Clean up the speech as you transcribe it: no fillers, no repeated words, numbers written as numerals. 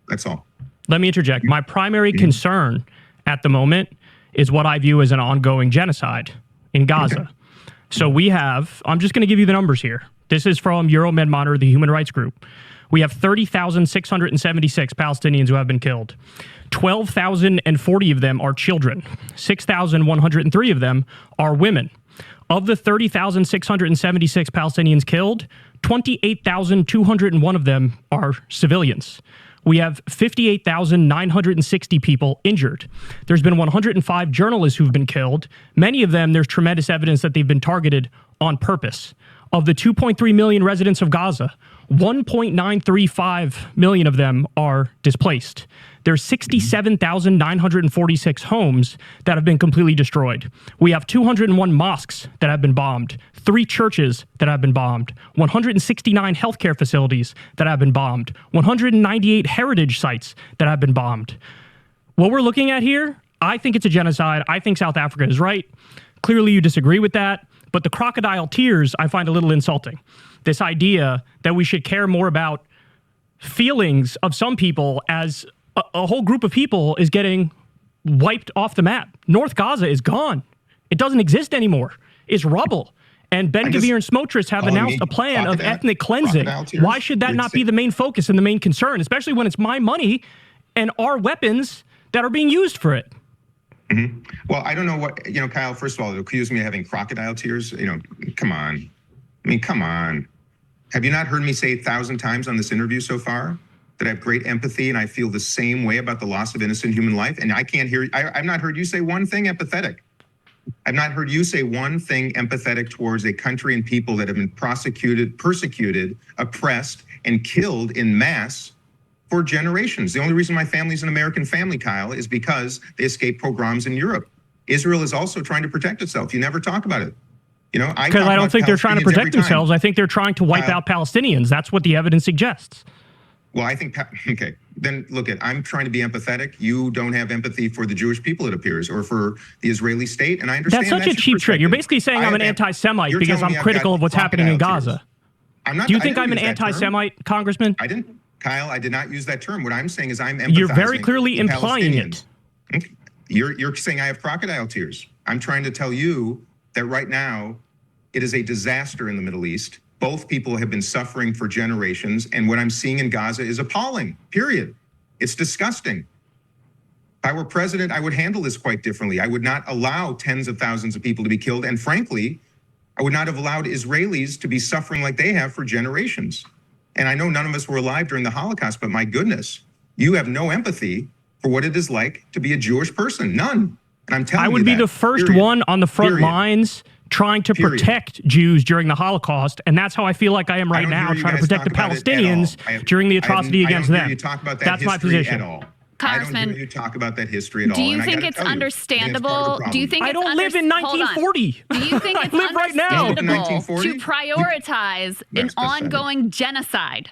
That's all. Let me interject. My primary concern at the moment is what I view as an ongoing genocide in Gaza. Okay. So we have, I'm just going to give you the numbers here. This is from Euromed Monitor, the human rights group. We have 30,676 Palestinians who have been killed. 12,040 of them are children. 6,103 of them are women. Of the 30,676 Palestinians killed, 28,201 of them are civilians. We have 58,960 people injured. There's been 105 journalists who've been killed. Many of them, there's tremendous evidence that they've been targeted on purpose. Of the 2.3 million residents of Gaza, 1.935 million of them are displaced. There's 67,946 homes that have been completely destroyed. We have 201 mosques that have been bombed, 3 churches that have been bombed, 169 healthcare facilities that have been bombed, 198 heritage sites that have been bombed. What we're looking at here, I think it's a genocide. I think South Africa is right. Clearly you disagree with that. But the crocodile tears, I find a little insulting. This idea that we should care more about feelings of some people as a whole group of people is getting wiped off the map. North Gaza is gone. It doesn't exist anymore. It's rubble. And Ben-Gvir and Smotrich have announced a plan of ethnic cleansing. Why should that not be the main focus and the main concern, especially when it's my money and our weapons that are being used for it? Mm-hmm. Well, I don't know what, Kyle, first of all, accuse me of having crocodile tears. Come on. I mean, come on. Have you not heard me say 1,000 times on this interview so far that I have great empathy and I feel the same way about the loss of innocent human life? And I can't hear, I've not heard you say one thing empathetic. I've not heard you say one thing empathetic towards a country and people that have been prosecuted, persecuted, oppressed, and killed in mass for generations. The only reason my family's an American family, Kyle, is because they escaped pogroms in Europe. Israel is also trying to protect itself. You never talk about it. Because I don't think they're trying to protect themselves. I think they're trying to wipe out Palestinians. That's what the evidence suggests. Well, I think, okay, then look I'm trying to be empathetic. You don't have empathy for the Jewish people, it appears, or for the Israeli state, and I understand that's such a cheap trick. You're basically saying I'm an anti-Semite because I'm critical of what's happening in Gaza. Do you think I'm an anti-Semite, Congressman? I didn't. Kyle, I did not use that term. What I'm saying is I'm empathizing. You're very clearly implying it. Okay. You're saying I have crocodile tears. I'm trying to tell you that right now it is a disaster in the Middle East. Both people have been suffering for generations, and what I'm seeing in Gaza is appalling, period. It's disgusting. If I were president, I would handle this quite differently. I would not allow tens of thousands of people to be killed, and frankly, I would not have allowed Israelis to be suffering like they have for generations. And I know none of us were alive during the Holocaust, but my goodness, you have no empathy for what it is like to be a Jewish person. None. And I'm telling you, I would be the first one on the front lines trying to protect Jews during the Holocaust, and that's how I feel like I am right now, trying to protect the Palestinians during the atrocity against them. That's my position. Congressman, I don't hear you talk about that history at all. Do you think it's understandable? Do you think I don't live in 1940? Do you think it's live right now. understandable to prioritize an ongoing genocide